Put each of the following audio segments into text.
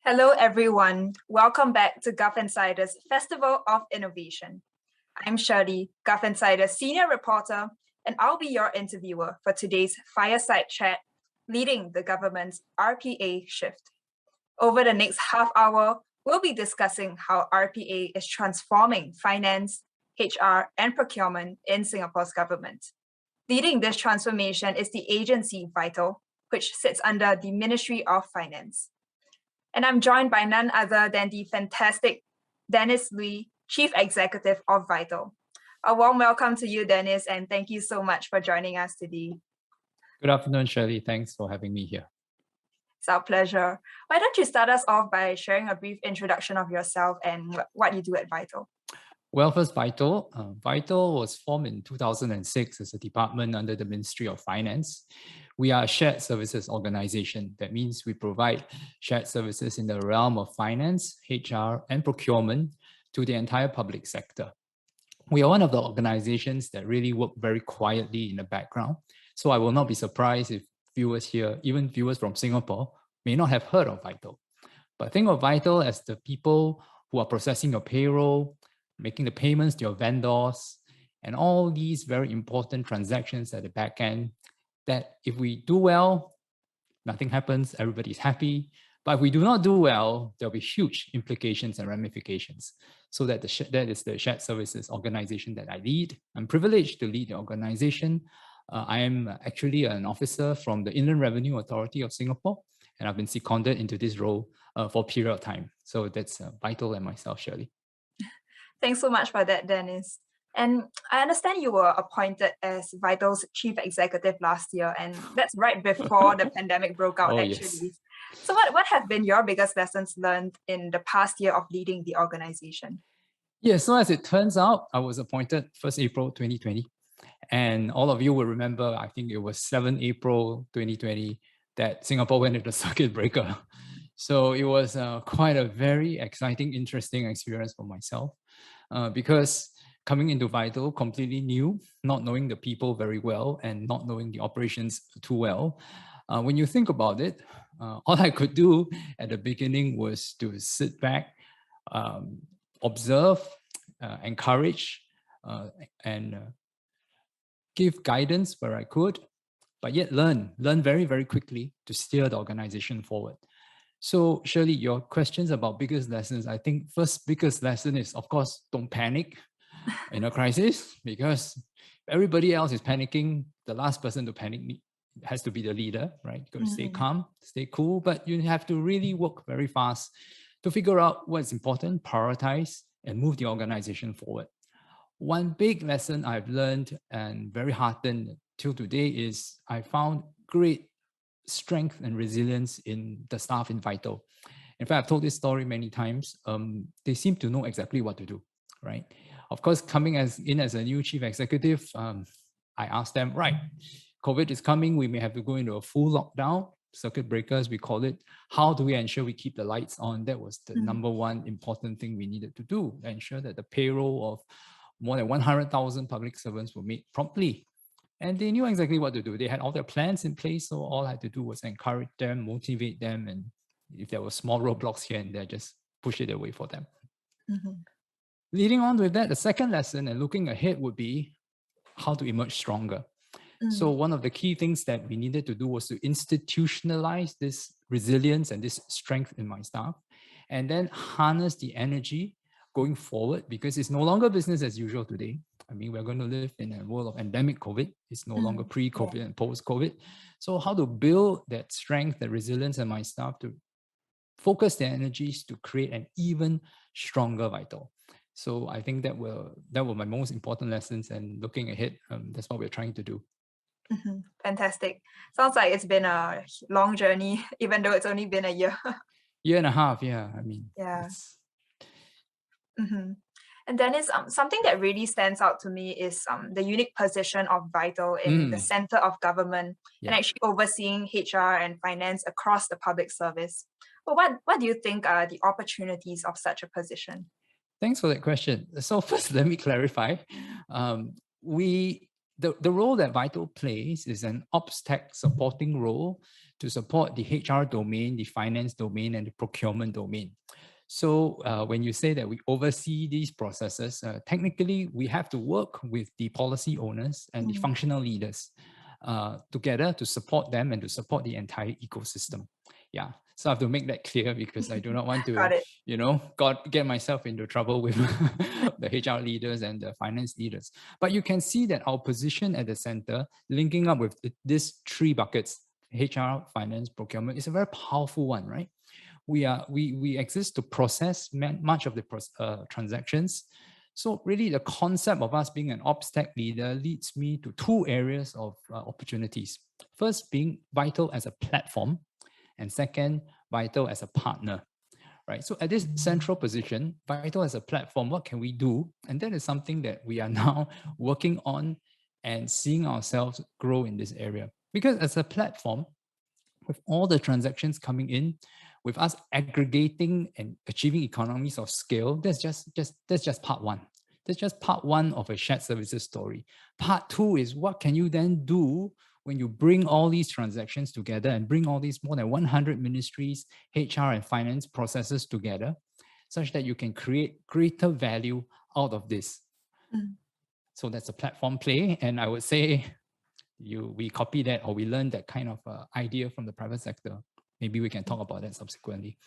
Hello, everyone. Welcome back to GovInsider's Festival of Innovation. I'm Shirley, GovInsider's senior reporter, and I'll be your interviewer for today's Fireside chat, leading the government's RPA shift. Over the next half hour, we'll be discussing how RPA is transforming finance, HR, and procurement in Singapore's government. Leading this transformation is the agency Vital, which sits under the Ministry of Finance. And I'm joined by none other than the fantastic Dennis Lui, Chief Executive of Vital. A warm welcome to you, Dennis, and thank you so much for joining us today. Good afternoon, Shirley. Thanks for having me here. It's our pleasure. Why don't you start us off by sharing a brief introduction of yourself and what you do at Vital? Well, first, Vital. Vital was formed in 2006 as a department under the Ministry of Finance. We are a shared services organization. That means we provide shared services in the realm of finance, HR, and procurement to the entire public sector. We are one of the organizations that really work very quietly in the background. So I will not be surprised if viewers here, even viewers from Singapore, may not have heard of Vital. But think of Vital as the people who are processing your payroll, making the payments to your vendors, and all these very important transactions at the back end that if we do well, nothing happens, everybody's happy. But if we do not do well, there'll be huge implications and ramifications. So that is the shared services organization that I lead. I'm privileged to lead the organization. I am actually an officer from the Inland Revenue Authority of Singapore, and I've been seconded into this role for a period of time. So that's Vital and myself, Shirley. Thanks so much for that, Dennis. And I understand you were appointed as Vital's Chief Executive last year, and that's right before the pandemic broke out, actually. Yes. So what have been your biggest lessons learned in the past year of leading the organization? Yeah, so as it turns out, I was appointed 1st April 2020. And all of you will remember, I think it was 7 April 2020 that Singapore went into the circuit breaker. So it was quite a very exciting, interesting experience for myself because coming into Vital, completely new, not knowing the people very well and not knowing the operations too well. When you think about it, all I could do at the beginning was to sit back, observe, encourage, and give guidance where I could, but yet learn very, very quickly to steer the organization forward. So Shirley, your questions about biggest lessons, I think first biggest lesson is, of course, don't panic in a crisis, because everybody else is panicking. The last person to panic has to be the leader, right? You got to stay calm, stay cool, but you have to really work very fast to figure out what's important, prioritize, and move the organization forward. One big lesson I've learned and very heartened till today is I found great strength and resilience in the staff in Vital. In fact, I've told this story many times. They seem to know exactly what to do, right? Of course, coming in as a new chief executive, I asked them, right, COVID is coming, we may have to go into a full lockdown, circuit breakers, we call it. How do we ensure we keep the lights on? That was the number one important thing we needed to do, ensure that the payroll of more than 100,000 public servants were made promptly. And they knew exactly what to do. They had all their plans in place, so all I had to do was encourage them, motivate them, and if there were small roadblocks here and there, just push it away for them. Leading on with that, the second lesson and looking ahead would be how to emerge stronger. So one of the key things that we needed to do was to institutionalize this resilience and this strength in my staff, and then harness the energy going forward, because it's no longer business as usual today. I mean, we're going to live in a world of endemic COVID. It's no longer pre-COVID and post-COVID. So how to build that strength, that resilience in my staff to focus their energies to create an even stronger Vital. So I think that were my most important lessons, and looking ahead, that's what we're trying to do. Fantastic. Sounds like it's been a long journey, even though it's only been a year. Year and a half, yeah. I mean, yeah. And Dennis, something that really stands out to me is the unique position of Vital in the center of government and actually overseeing HR and finance across the public service. But what do you think are the opportunities of such a position? Thanks for that question. So first, let me clarify. The role that Vital plays is an ops tech supporting role to support the HR domain, the finance domain, and the procurement domain. So when you say that we oversee these processes, technically we have to work with the policy owners and the functional leaders together to support them and to support the entire ecosystem. Yeah, so I have to make that clear because I do not want to, get myself into trouble with the HR leaders and the finance leaders. But you can see that our position at the center, linking up with these three buckets, HR, finance, procurement, is a very powerful one, right? We exist to process much of the transactions. So really the concept of us being an ops tech leader leads me to two areas of opportunities. First, being vital as a platform, and second, vital as a partner, right? So at this central position, vital as a platform, what can we do? And that is something that we are now working on and seeing ourselves grow in this area. Because as a platform, with all the transactions coming in, with us aggregating and achieving economies of scale, that's just part one. That's just part one of a shared services story. Part two is what can you then do when you bring all these transactions together and bring all these more than 100 ministries, HR and finance processes together, such that you can create greater value out of this. So that's a platform play. And I would say we copy that, or we learn that kind of idea from the private sector. Maybe we can talk about that subsequently.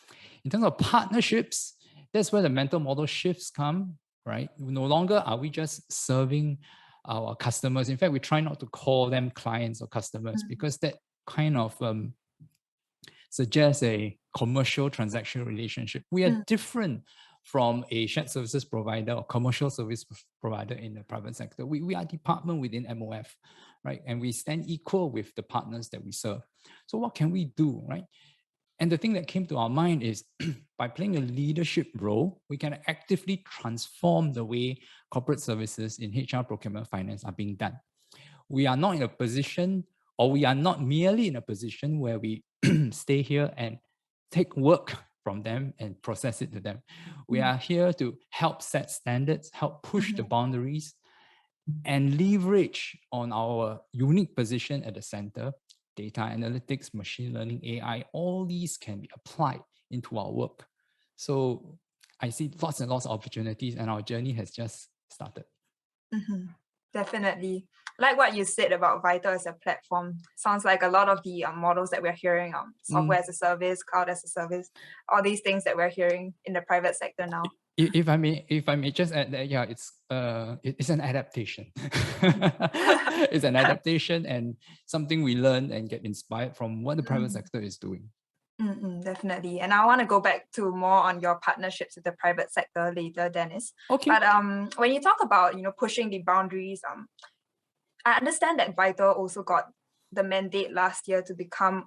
In terms of partnerships, that's where the mental model shifts come, right? No longer are we just serving our customers. In fact, we try not to call them clients or customers because that kind of suggests a commercial transaction relationship. We are different from a shared services provider or commercial service provider in the private sector. We are a department within MOF, right? And we stand equal with the partners that we serve. So what can we do, right? And the thing that came to our mind is by playing a leadership role, we can actively transform the way corporate services in HR, procurement, finance are being done. We are not in a position, or we are not merely in a position where we stay here and take work from them and process it to them. We are here to help set standards, help push the boundaries, and leverage on our unique position at the center. Data analytics, machine learning, AI, all these can be applied into our work. So I see lots and lots of opportunities, and our journey has just started. Definitely. Like what you said about Vital as a platform, sounds like a lot of the models that we're hearing, software as a service, cloud as a service, all these things that we're hearing in the private sector now. If I may just add that, yeah, it's an adaptation. It's an adaptation and something we learn and get inspired from what the private sector is doing. Definitely. And I want to go back to more on your partnerships with the private sector later, Dennis. Okay. But when you talk about, pushing the boundaries, I understand that Vital also got the mandate last year to become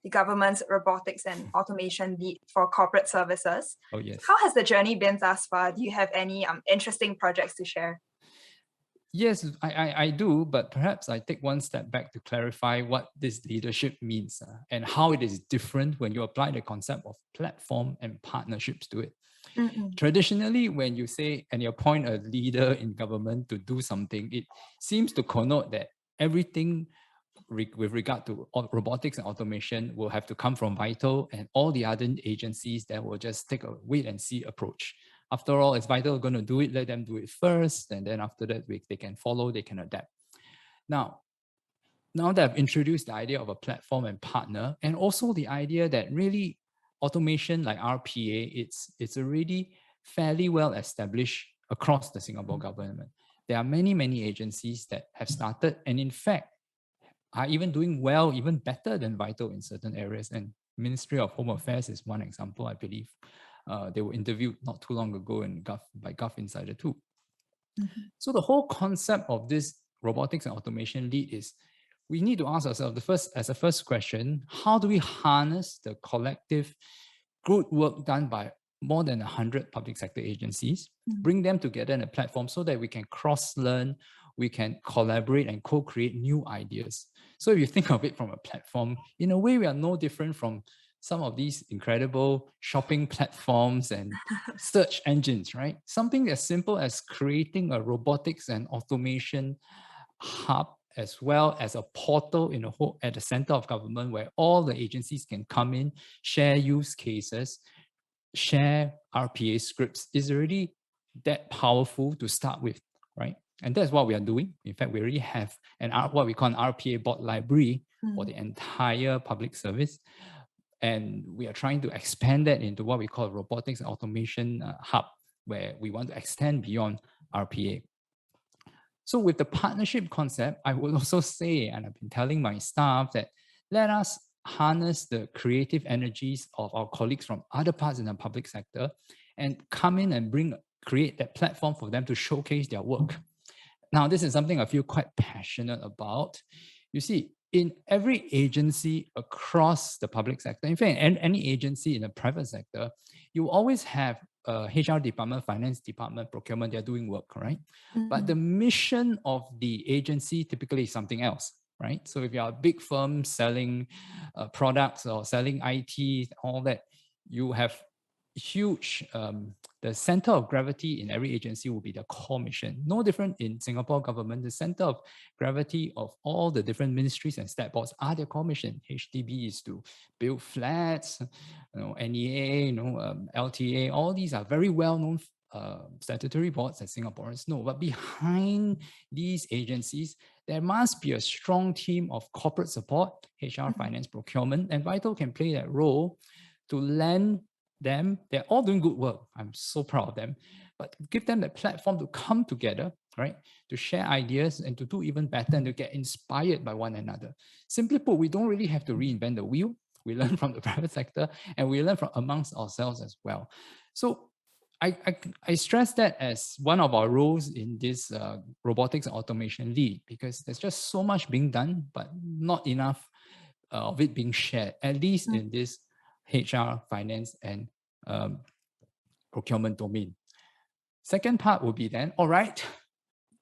the government's robotics and automation lead for corporate services. Oh, yes. How has the journey been thus far? Do you have any interesting projects to share? Yes, I do, but perhaps I take one step back to clarify what this leadership means and how it is different when you apply the concept of platform and partnerships to it. Traditionally, when you say and you appoint a leader in government to do something, it seems to connote that everything with regard to robotics and automation will have to come from Vital, and all the other agencies that will just take a wait and see approach. After all, is Vital going to do it? Let them do it first, and then after that, they can follow, they can adapt. Now that I've introduced the idea of a platform and partner, and also the idea that really automation like RPA, it's already fairly well established across the Singapore government. There are many agencies that have started, and in fact, are even doing well, even better than Vital in certain areas. And Ministry of Home Affairs is one example, I believe. They were interviewed not too long ago by GovInsider too. So the whole concept of this robotics and automation lead is we need to ask ourselves as a first question, how do we harness the collective good work done by more than 100 public sector agencies, bring them together in a platform so that we can cross-learn, we can collaborate and co-create new ideas. So if you think of it from a platform, in a way, we are no different from some of these incredible shopping platforms and search engines, right? Something as simple as creating a robotics and automation hub as well as a portal in at the center of government where all the agencies can come in, share use cases, share RPA scripts is already that powerful to start with, right? And that's what we are doing. In fact, we already have what we call an RPA bot library for the entire public service. And we are trying to expand that into what we call robotics and automation hub, where we want to extend beyond RPA. So with the partnership concept, I would also say, and I've been telling my staff, that let us harness the creative energies of our colleagues from other parts in the public sector and come in and create that platform for them to showcase their work. Now, this is something I feel quite passionate about. You see, in every agency across the public sector, in fact, any agency in the private sector, you always have HR department, finance department, procurement, they're doing work, right? But the mission of the agency typically is something else, right? So if you're a big firm selling products or selling IT, all that, you have huge, the center of gravity in every agency will be the core mission. No different in Singapore government. The center of gravity of all the different ministries and stat boards are their core mission. HDB is to build flats, NEA, LTA, all these are very well-known statutory boards that Singaporeans know. But behind these agencies, there must be a strong team of corporate support, HR, finance, procurement, and Vital can play that role to lend them. They're all doing good work. I'm so proud of them. But give them the platform to come together, right? To share ideas and to do even better and to get inspired by one another. Simply put, we don't really have to reinvent the wheel. We learn from the private sector and we learn from amongst ourselves as well. So I stress that as one of our roles in this robotics and automation lead, because there's just so much being done, but not enough of it being shared, at least in this HR, finance, and procurement domain. Second part will be then, all right,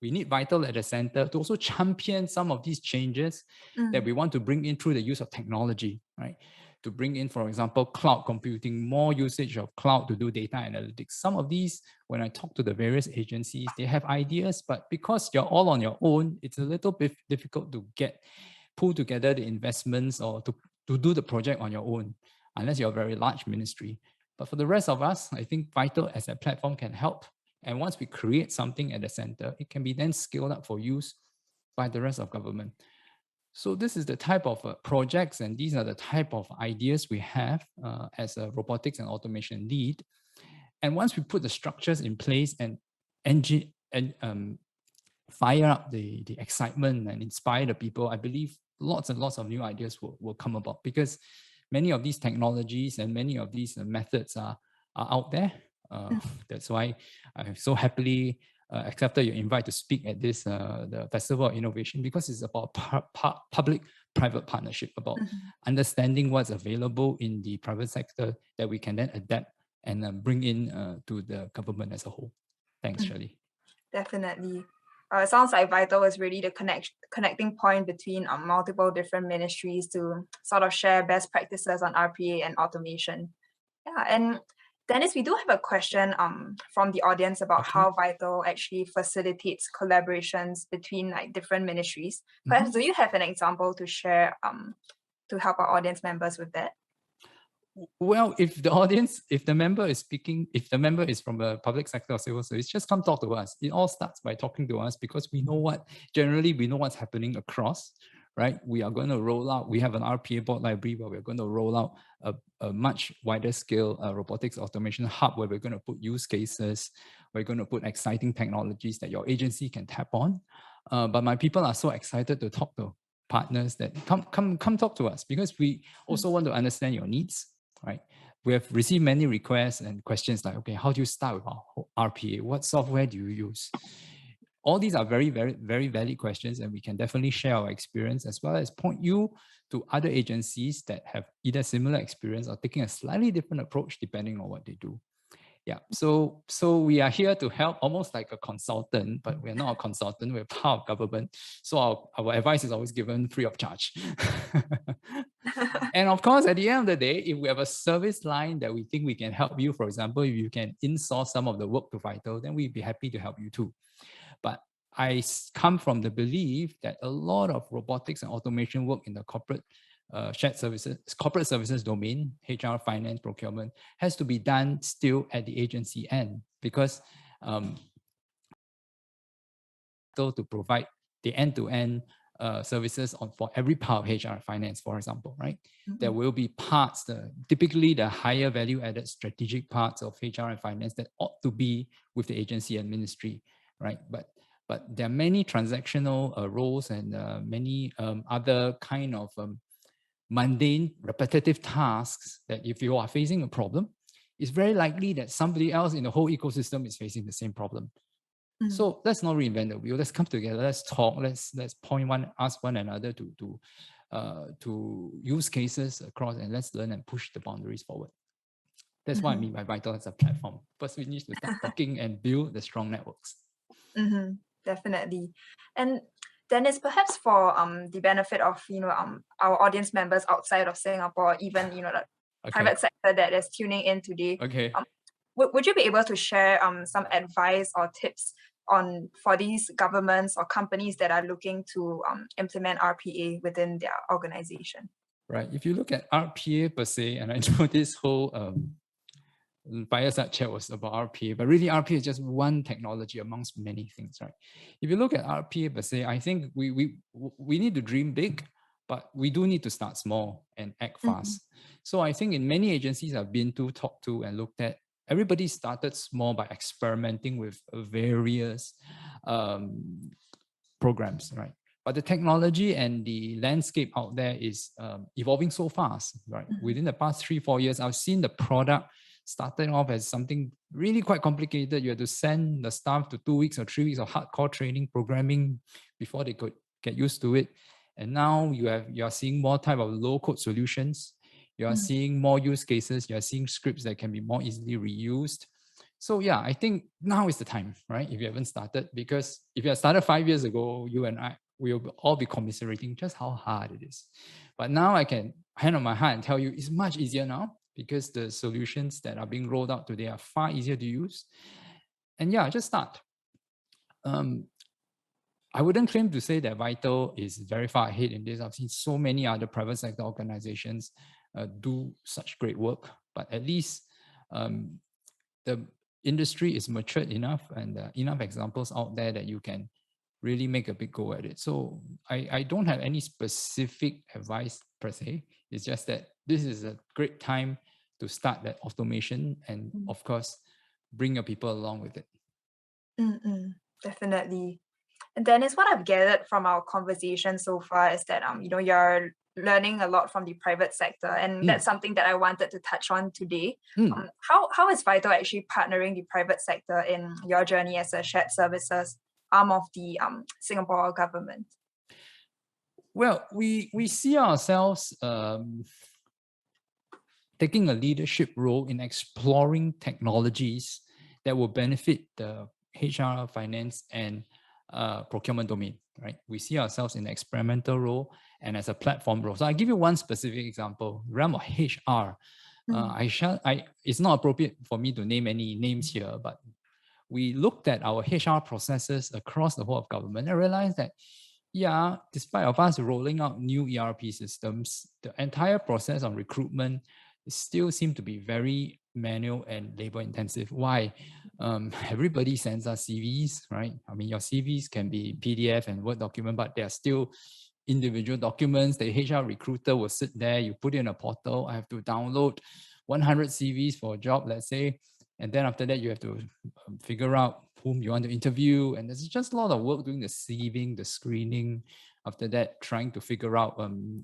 we need Vital at the center to also champion some of these changes that we want to bring in through the use of technology, right? To bring in, for example, cloud computing, more usage of cloud to do data analytics. Some of these, when I talk to the various agencies, they have ideas, but because you're all on your own, it's a little bit difficult to pull together the investments or to do the project on your own, unless you're a very large ministry. But for the rest of us, I think Vital as a platform can help. And once we create something at the center, it can be then scaled up for use by the rest of government. So this is the type of projects, and these are the type of ideas we have as a robotics and automation lead. And once we put the structures in place and fire up the excitement and inspire the people, I believe lots and lots of new ideas will come about, because many of these technologies and many of these methods are out there. That's why I so happily accepted your invite to speak at this the Festival of Innovation, because it's about public-private partnership, about understanding what's available in the private sector that we can then adapt and bring in to the government as a whole. Thanks, Shirley. Definitely. It sounds like Vital is really the connecting point between multiple different ministries to sort of share best practices on RPA and automation. Yeah, and Dennis, we do have a question from the audience about how Vital actually facilitates collaborations between like different ministries. Perhaps do you have an example to share to help our audience members with that? Well, if the member is speaking, if the member is from the public sector or civil service, just come talk to us. It all starts by talking to us, because we know what's happening across, right? We are going to roll out, we have an RPA board library where we're going to roll out a much wider scale robotics automation hub where we're going to put use cases, we're going to put exciting technologies that your agency can tap on. But my people are so excited to talk to partners that come talk to us, because we also want to understand your needs. Right, we have received many requests and questions like, okay, how do you start with our RPA? What software do you use? All these are very, very, very valid questions, and we can definitely share our experience as well as point you to other agencies that have either similar experience or taking a slightly different approach depending on what they do. Yeah, so we are here to help, almost like a consultant, but we're not a consultant, we're part of government. So our advice is always given free of charge. And of course, at the end of the day, if we have a service line that we think we can help you, for example, if you can insource some of the work to Vital, then we'd be happy to help you too. But come from the belief that a lot of robotics and automation work in the corporate corporate services domain, HR, finance, procurement, has to be done still at the agency end, because to provide the end-to-end services for every part of HR, finance, for example, right? Mm-hmm. There will be parts, typically the higher value-added strategic parts of HR and finance that ought to be with the agency and ministry, right? But there are many transactional roles and many other kind of mundane, repetitive tasks that if you are facing a problem, it's very likely that somebody else in the whole ecosystem is facing the same problem. Mm. So let's not reinvent the wheel. Let's come together. Let's talk. Let's ask one another to use cases across, and let's learn and push the boundaries forward. That's what I mean by Vital as a platform. First, we need to start talking and build the strong networks. Definitely. And Dennis, perhaps for the benefit of our audience members outside of Singapore, even the private sector that is tuning in today, would you be able to share some advice or tips for these governments or companies that are looking to implement RPA within their organization? Right. If you look at RPA per se, and I know this whole Fireside chat was about RPA, but really RPA is just one technology amongst many things, right? If you look at RPA per se, I think we need to dream big, but we do need to start small and act fast. So I think in many agencies I've been to, talked to, and looked at, everybody started small by experimenting with various programs, right? But the technology and the landscape out there is evolving so fast, right? Within the past 3-4 years, I've seen the product started off as something really quite complicated. You had to send the staff to 2 weeks or 3 weeks of hardcore training, programming before they could get used to it. And now you are seeing more type of low-code solutions. You are seeing more use cases. You are seeing scripts that can be more easily reused. So yeah, I think now is the time, right? If you haven't started, because if you had started 5 years ago, you and I will all be commiserating just how hard it is. But now I can hand on my heart and tell you it's much easier now, because the solutions that are being rolled out today are far easier to use. And yeah, just start. I wouldn't claim to say that Vital is very far ahead in this. I've seen so many other private sector organizations do such great work, but at least the industry is matured enough and enough examples out there that you can really make a big go at it. So I don't have any specific advice per se. It's just that this is a great time to start that automation and of course, bring your people along with it. Definitely. And Dennis, what I've gathered from our conversation so far is that you're learning a lot from the private sector, and that's something that I wanted to touch on today. How is Vital actually partnering the private sector in your journey as a shared services arm of the Singapore government? Well, we see ourselves taking a leadership role in exploring technologies that will benefit the HR, finance, and procurement domain, right? We see ourselves in an experimental role and as a platform role. So I'll give you one specific example, realm of HR. It's not appropriate for me to name any names here, but we looked at our HR processes across the whole of government and realized that, yeah, despite of us rolling out new ERP systems, the entire process on recruitment still seemed to be very manual and labor intensive. Why? Everybody sends us CVs, right? I mean, your CVs can be PDF and Word document, but they are still individual documents. The HR recruiter will sit there, you put it in a portal, I have to download 100 CVs for a job, let's say, and then after that, you have to figure out whom you want to interview. And there's just a lot of work doing the sieving, the screening, after that, trying to figure out and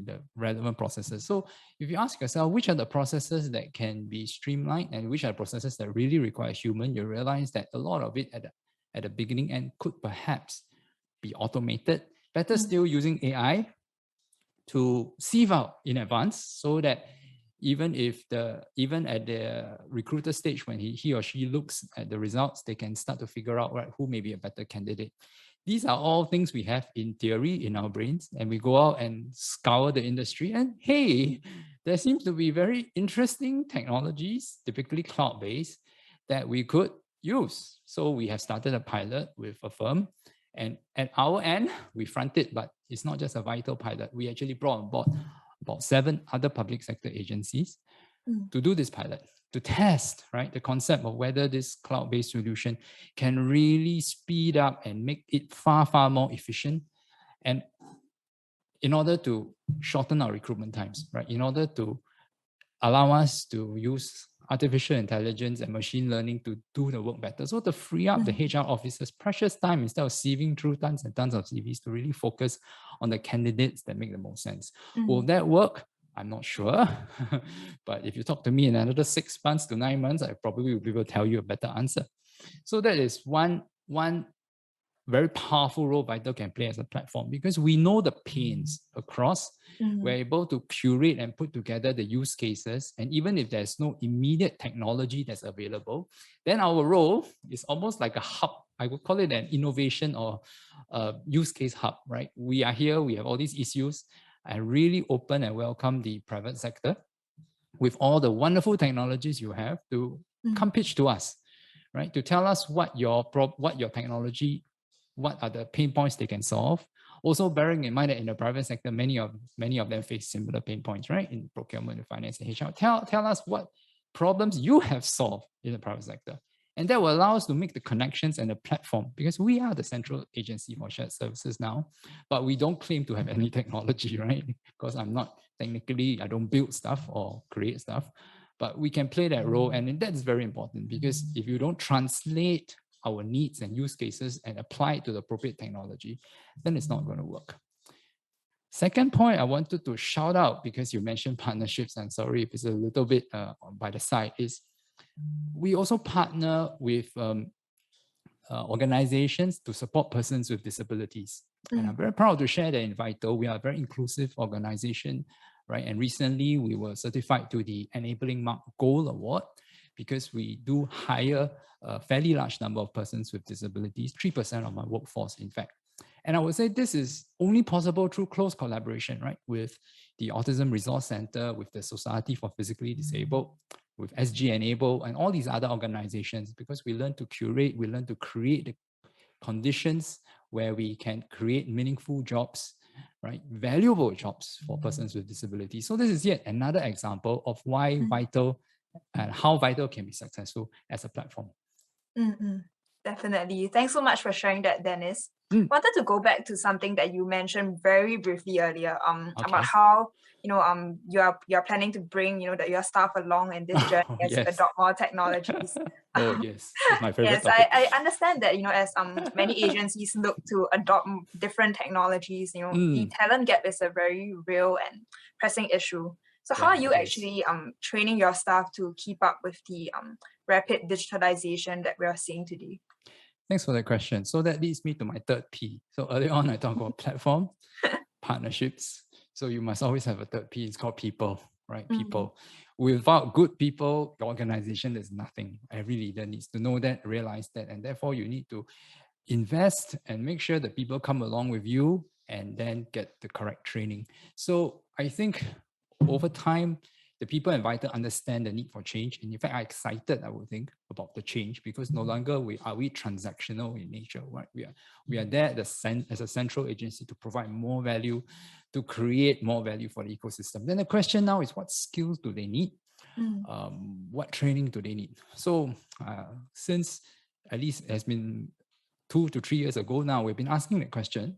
the relevant processes. So if you ask yourself, which are the processes that can be streamlined and which are the processes that really require human, you realize that a lot of it at the beginning end could perhaps be automated. Better still, using AI to sieve out in advance, so that even at the recruiter stage, when he or she looks at the results, they can start to figure out, right, who may be a better candidate. These are all things we have in theory in our brains, and we go out and scour the industry, and hey, there seems to be very interesting technologies, typically cloud-based, that we could use. So we have started a pilot with a firm, and at our end, we front it, but it's not just a Vital pilot. We actually brought on board about 7 other public sector agencies to do this pilot, to test, right, the concept of whether this cloud-based solution can really speed up and make it far, far more efficient. And in order to shorten our recruitment times, right, in order to allow us to use artificial intelligence and machine learning to do the work better. So to free up the HR officers' precious time instead of sieving through tons and tons of CVs to really focus on the candidates that make the most sense. Will that work? I'm not sure. But if you talk to me in another 6 months to 9 months, I probably will be able to tell you a better answer. So that is one very powerful role Vital can play as a platform, because we know the pains across. We're able to curate and put together the use cases. And even if there's no immediate technology that's available, then our role is almost like a hub. I would call it an innovation or a use case hub, right? We are here, we have all these issues. I really open and welcome the private sector with all the wonderful technologies you have to come pitch to us, right? To tell us what your technology, what are the pain points they can solve. Also bearing in mind that in the private sector, many of them face similar pain points, right? In procurement, and finance, and HR. Tell us what problems you have solved in the private sector. And that will allow us to make the connections and the platform, because we are the central agency for shared services now, but we don't claim to have any technology, right? Because I don't build stuff or create stuff, but we can play that role. And that's very important, because if you don't translate our needs and use cases and apply it to the appropriate technology, then it's not going to work. Second point I wanted to shout out, because you mentioned partnerships, and sorry if it's a little bit by the side, is we also partner with organizations to support persons with disabilities. And I'm very proud to share that in Vital, we are a very inclusive organization, right? And recently we were certified to the Enabling Mark Gold Award, because we do hire a fairly large number of persons with disabilities, 3% of my workforce, in fact. And I would say this is only possible through close collaboration, right? With the Autism Resource Center, with the Society for Physically Disabled, with SG Enable, and all these other organizations, because we learn to curate, we learn to create the conditions where we can create meaningful jobs, right? Valuable jobs for persons with disabilities. So this is yet another example of why Vital and how Vital can be successful as a platform. Definitely. Thanks so much for sharing that, Dennis. Wanted to go back to something that you mentioned very briefly earlier, about how you're planning to bring your staff along in this journey as you adopt more technologies. Oh yes, it's my favorite yes, topic. I understand that as many agencies look to adopt different technologies, the talent gap is a very real and pressing issue. So how are you actually training your staff to keep up with the rapid digitalization that we are seeing today? Thanks for that question. So that leads me to my third P. So earlier on, I talked about platform, partnerships. So you must always have a third P. It's called people, right? People. Without good people, the organization is nothing. Every leader needs to know that, realize that, and therefore you need to invest and make sure that people come along with you and then get the correct training. So I think over time, the people invited understand the need for change. And in fact, I'm excited, I would think, about the change, because no longer are we transactional in nature, right? We are there as a central agency to provide more value, to create more value for the ecosystem. Then the question now is, what skills do they need? What training do they need? So since at least it has been 2 to 3 years ago now, we've been asking that question.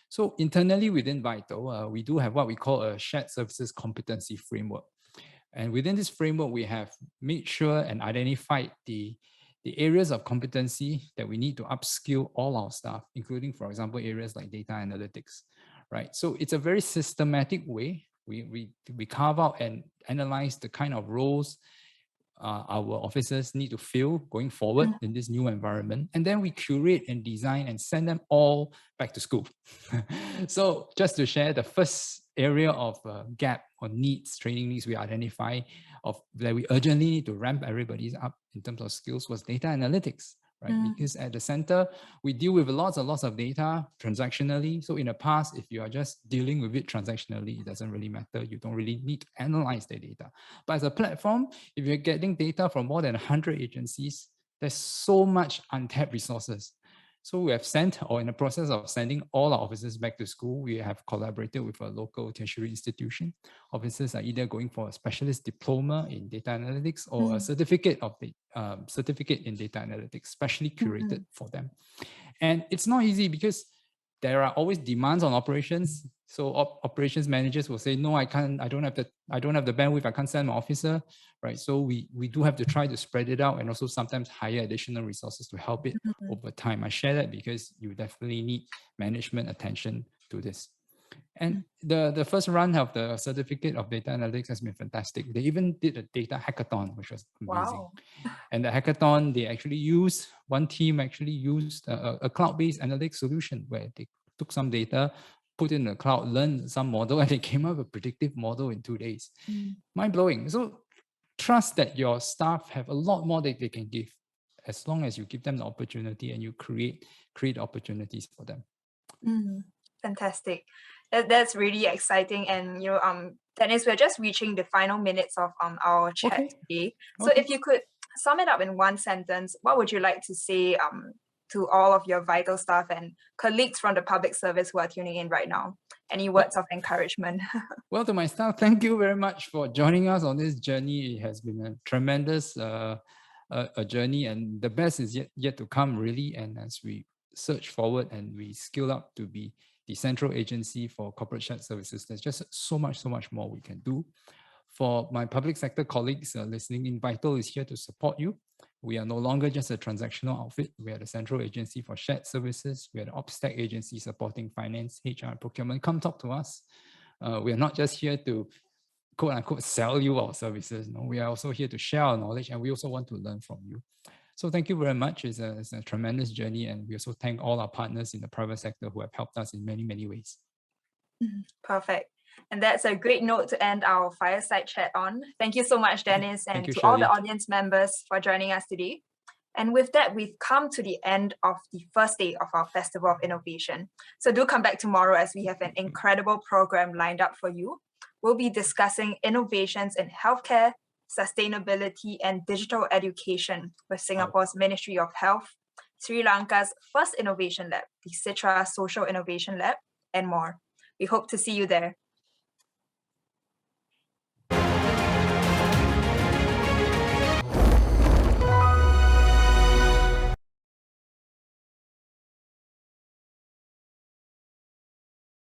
So internally within Vital, we do have what we call a shared services competency framework. And within this framework, we have made sure and identified the areas of competency that we need to upskill all our staff, including, for example, areas like data analytics, right? So it's a very systematic way. We carve out and analyze the kind of roles our officers need to fill going forward in this new environment. And then we curate and design and send them all back to school. So just to share, the first area of gap or needs, training needs we identify that we urgently need to ramp everybody's up in terms of skills was data analytics, right? Because at the center, we deal with lots and lots of data transactionally. So in the past, if you are just dealing with it transactionally, it doesn't really matter. You don't really need to analyze the data. But as a platform, if you're getting data from more than 100 agencies, There's so much untapped resources. So we have sent, or in the process of sending all our officers back to school, we have collaborated with a local tertiary institution. Officers are either going for a specialist diploma in data analytics or a certificate in data analytics, specially curated for them. And it's not easy because there are always demands on operations. So operations managers will say, no, I can't, I don't have the bandwidth, I can't send my officer, right? So we do have to try to spread it out and also sometimes hire additional resources to help it over time. I share that because you definitely need management attention to this. And the first run of the certificate of data analytics has been fantastic. They even did a data hackathon, which was amazing. Wow. And the hackathon, one team actually used a cloud-based analytics solution where they took some data, put in the cloud, learned some model, and they came up with a predictive model in 2 days. Mind-blowing. So trust that your staff have a lot more that they can give, as long as you give them the opportunity and you create opportunities for them. Fantastic. That's really exciting. And Dennis, we're just reaching the final minutes of our chat today. So if you could sum it up in one sentence, what would you like to say to all of your vital staff and colleagues from the public service who are tuning in right now? Any words of encouragement? Well, to my staff, thank you very much for joining us on this journey. It has been a tremendous a journey, and the best is yet to come, really. And as we search forward and we skill up to be the central agency for corporate shared services, there's just so much more we can do. For my public sector colleagues listening in, Vital is here to support you. We are no longer just a transactional outfit. We are the central agency for shared services. We are the OpStack agency supporting finance, HR, and procurement. Come talk to us. We are not just here to quote unquote sell you our services. No, we are also here to share our knowledge, and we also want to learn from you. So thank you very much. It's a tremendous journey, and we also thank all our partners in the private sector who have helped us in many ways. Perfect. And that's a great note to end our fireside chat on. Thank you so much, Dennis, and to Shirley. all the audience members for joining us today. And with that, we've come to the end of the first day of our Festival of Innovation. So do come back tomorrow as we have an incredible program lined up for you. We'll be discussing innovations in healthcare, sustainability, and digital education with Singapore's Ministry of Health, Sri Lanka's first innovation lab, the Citra Social Innovation Lab, and more. We hope to see you there.